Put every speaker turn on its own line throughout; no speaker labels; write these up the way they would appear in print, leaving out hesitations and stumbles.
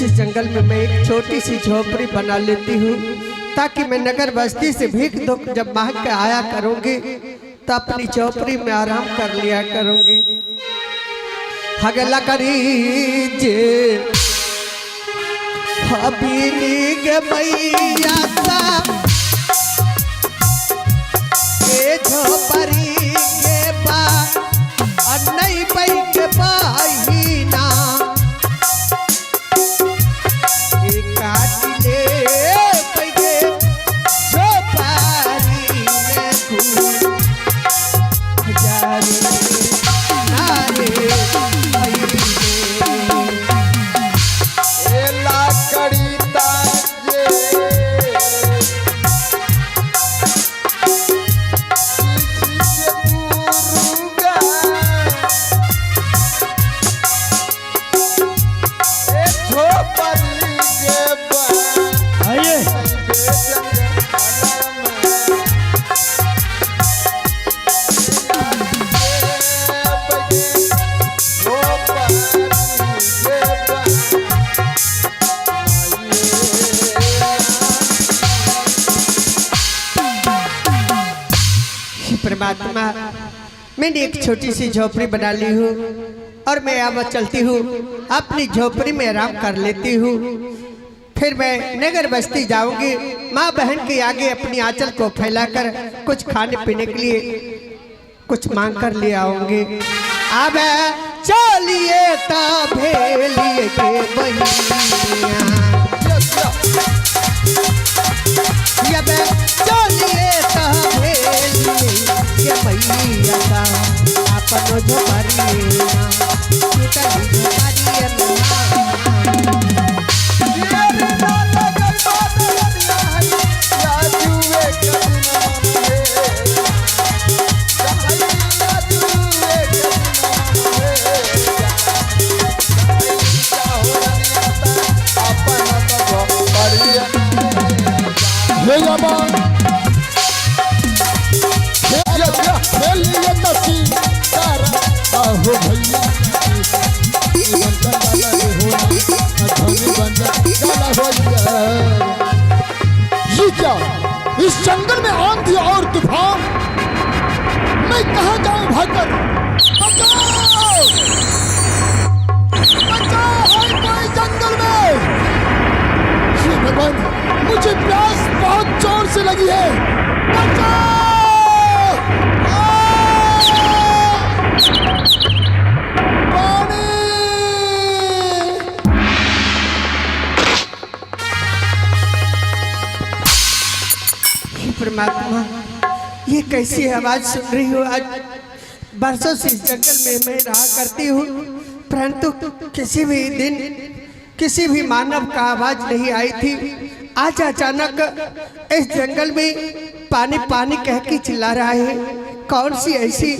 इसी जंगल में मैं एक छोटी सी झोपड़ी बना लेती हूँ ताकि मैं नगर बस्ती से भीख दो जब मांग के आया करूँगी तो अपनी झोपड़ी में आराम कर लिया करूँगी। हगला करी जे हबीनी के मैया के झोपड़ी के बा नहीं पई के पाहीना काट ले पई के झोपड़ी में हजारे नारे परमात्मा मैंने एक छोटी सी झोपड़ी बना ली हूँ और मैं अब चलती हूँ अपनी झोपड़ी में आराम कर लेती हूँ। फिर मैं नगर बस्ती जाऊंगी माँ बहन के आगे अपनी आंचल को फैलाकर कुछ खाने पीने के लिए कुछ मांग कर ले आऊंगी। अब चलिए भेलिए के ये मैया का आपनो झोपड़िया टूटली
ये क्या इस जंगल में आंधी और तूफान, मैं कहाँ जाऊं भागकर? बचाओ बचाओ है कोई जंगल में। ये भगवान मुझे प्यास बहुत जोर से लगी है, बचाओ।
परमात्मा ये कैसी आवाज सुन रही हो? आज बरसों से इस जंगल में मैं रहा करती हूँ परंतु किसी भी दिन किसी भी मानव का आवाज नहीं आई थी। आज अचानक इस जंगल में पानी पानी कह के चिल्ला रहा है। कौन सी ऐसी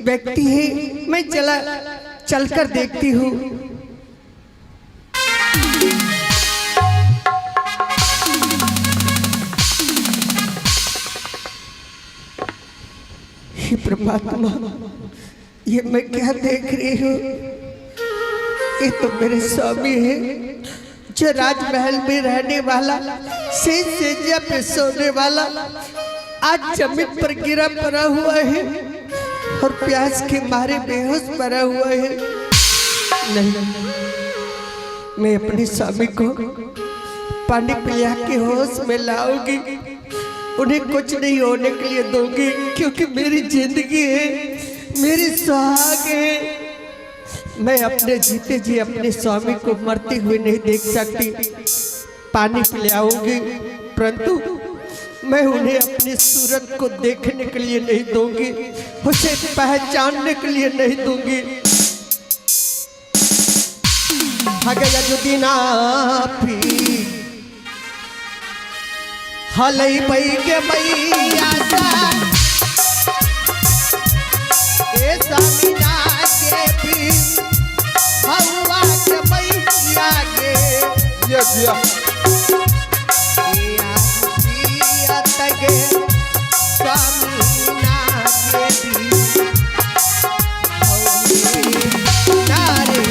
व्यक्ति है? मैं चलकर देखती हूँ। परमात्मा ये मैं क्या देख रही हूँ? ये तो मेरे स्वामी है जो राजमहल में रहने वाला, सेज पे सोने वाला, आज जमीन पर गिरा पड़ा हुआ है और प्यास के मारे बेहोश पड़ा हुआ है। नहीं, मैं अपने स्वामी को पानी पिला के होश में लाऊंगी, उन्हें कुछ नहीं होने के लिए दूंगी क्योंकि मेरी जिंदगी है, मेरी सुहाग है। मैं अपने जीते जी अपने स्वामी को मरते हुए नहीं देख सकती। पानी पिलाऊंगी परंतु मैं उन्हें अपनी सूरत को देखने के लिए नहीं दूंगी, उसे पहचानने के लिए नहीं दूंगी। हलई पई के मैया ए सामिना के भी हवा के मैया के
ये तगे
सामिना के भी नारे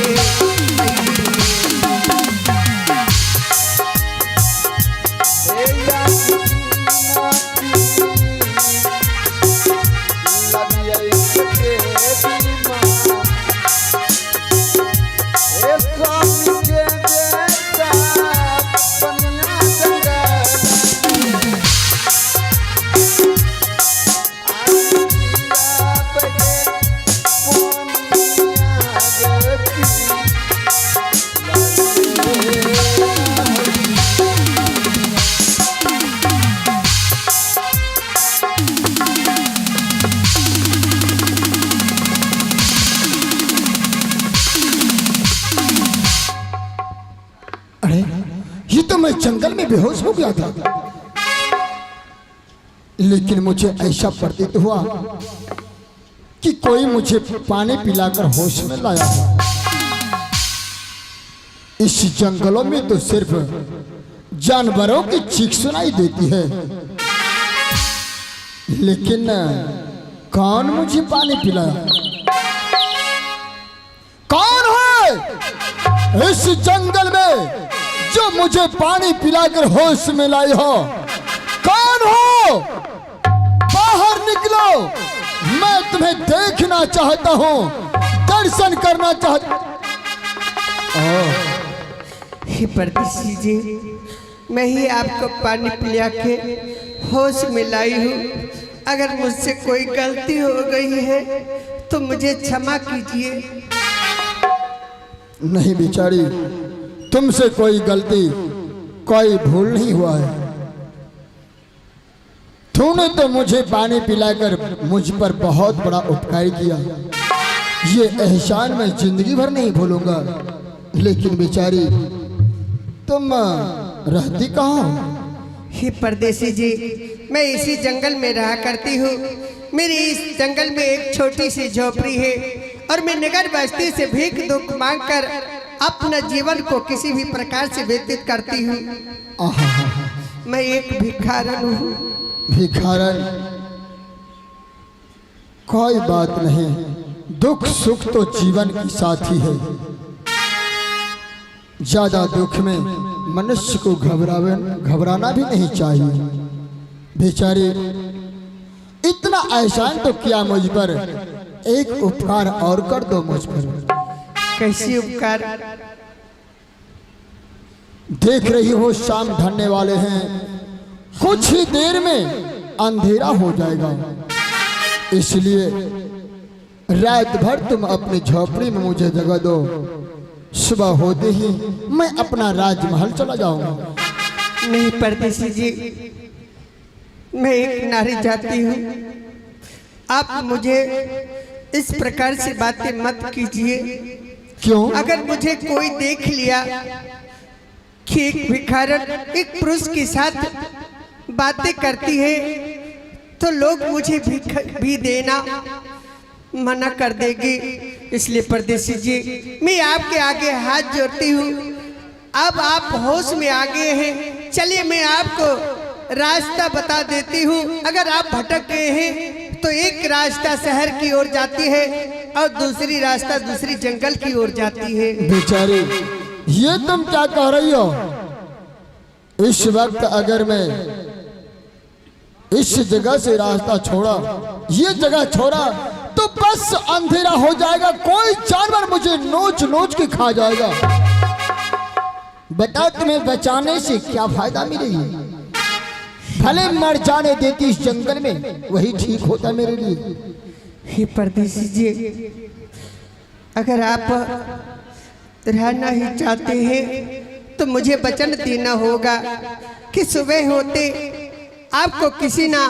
अरे ये तो मैं जंगल में बेहोश हो गया था, लेकिन मुझे ऐसा प्रतीत हुआ कि कोई मुझे पानी पिलाकर होश में लाया। इस जंगलों में तो सिर्फ जानवरों की चीख सुनाई देती है, लेकिन कौन मुझे पानी पिलाया? कौन है इस जंगल में जो मुझे पानी पिलाकर होश में लाई हो? कौन हो? बाहर निकलो, मैं तुम्हें देखना चाहता हूं, दर्शन करना चाहता।
हे परदेसी जी, मैं ही आपको पानी पिला के होश में लाई हूँ। अगर मुझसे कोई गलती हो गई है तो मुझे क्षमा कीजिए।
नहीं बेचारी, तुमसे कोई गलती, कोई भूल नहीं हुआ है। तूने तो मुझे पानी पिलाकर मुझ पर बहुत बड़ा उपकार किया, ये एहसान मैं जिंदगी भर नहीं भूलूंगा। लेकिन बेचारी, तुम रहती कहाँ हो?
हे परदेसी जी, मैं इसी जंगल में रहा करती हूँ। मेरी इस जंगल में एक छोटी सी झोपड़ी है और मैं नगर बस्ती से भीख दुख मांगकर अपना जीवन को किसी भी प्रकार से व्यतीत करती हूँ। मैं एक भिखारन हूँ।
भिखारन? कोई बात नहीं, दुख सुख तो जीवन की साथी है। ज्यादा दुख में मनुष्य को घबराना भी नहीं चाहिए। बेचारी, इतना एहसान तो किया मुझ पर, एक उपकार और कर दो मुझ पर।
कैसी उपकार?
देख रही हो शाम ढलने वाले हैं, कुछ ही देर में अंधेरा हो जाएगा, इसलिए रात भर तुम अपनी झोपड़ी में मुझे जगह दो। सुबह होते ही मैं अपना राजमहल चला जाऊंगा।
नहीं परदेसी जी, मैं एक नारी जाती हूँ। आप मुझे इस प्रकार से बातें मत कीजिए।
क्यों?
अगर मुझे कोई देख लिया कि एक भिखारन एक पुरुष के साथ बातें करती है तो लोग मुझे भीख भी देना मना कर देगी। इसलिए परदेसी जी, मैं आपके आगे हाथ जोड़ती हूँ। अब आप होश में आ गए हैं, चलिए मैं आपको रास्ता बता देती हूँ। अगर आप भटक गए हैं तो एक रास्ता शहर की ओर जाती है और दूसरी रास्ता दूसरी जंगल की ओर जाती है।
बेचारी, ये तुम क्या कह रही हो? इस वक्त अगर मैं इस जगह से रास्ता छोड़ा, ये जगह छोड़ा, तो बस अंधेरा हो जाएगा, कोई जानवर मुझे नोच नोच के खा जाएगा। बता, तुम्हें बचाने से क्या फायदा मिलेगी? भले मर जाने देती इस जंगल में, वही ठीक होता मेरे लिए।
हे परदेसी जी, अगर आप रहना ही चाहते हैं तो मुझे वचन देना होगा कि सुबह होते आपको किसी ना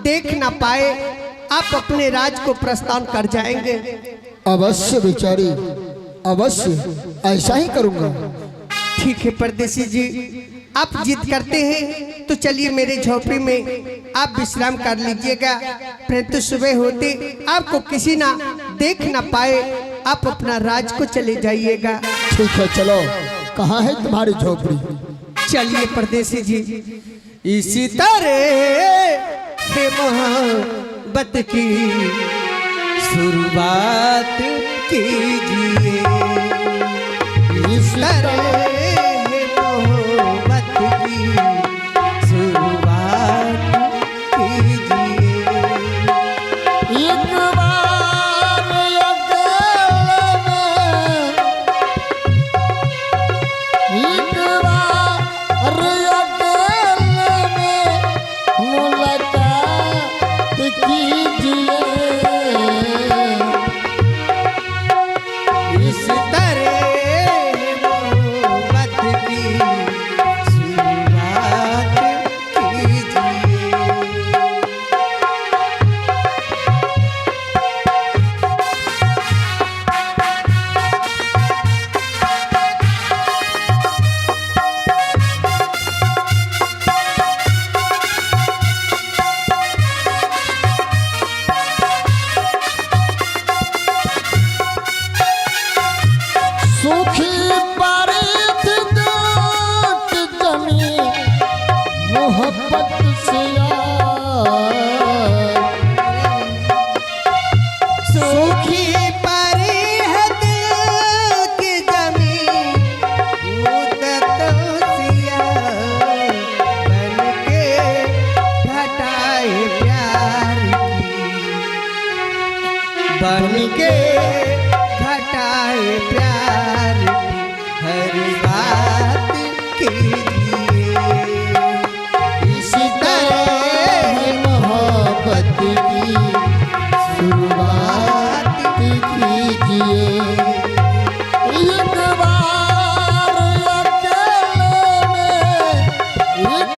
देख ना पाए, आप अपने राज को प्रस्थान कर जाएंगे।
अवश्य बेचारी, अवश्य ऐसा ही करूंगा।
ठीक है परदेसी जी, आप जिद करते हैं तो चलिए मेरे झोपड़ी में आप विश्राम कर लीजिएगा। परंतु सुबह होते आपको किसी ना देख ना पाए, आप अपना राज को चले जाइएगा।
ठीक है, चलो। कहाँ है तुम्हारी झोपड़ी?
चलिए परदेसी जी, इसी तरह है मोहब्बत की शुरुआत कीजिए। इस तरह है मोहब्बत की शुरुआत कीजिए।
एक बार अकेले में, एक बार अकेले में मुलाकात कीजिए।
इस तरह बन के घटाए प्यार की हर बात कीजिए।
इस तरह मोहब्बत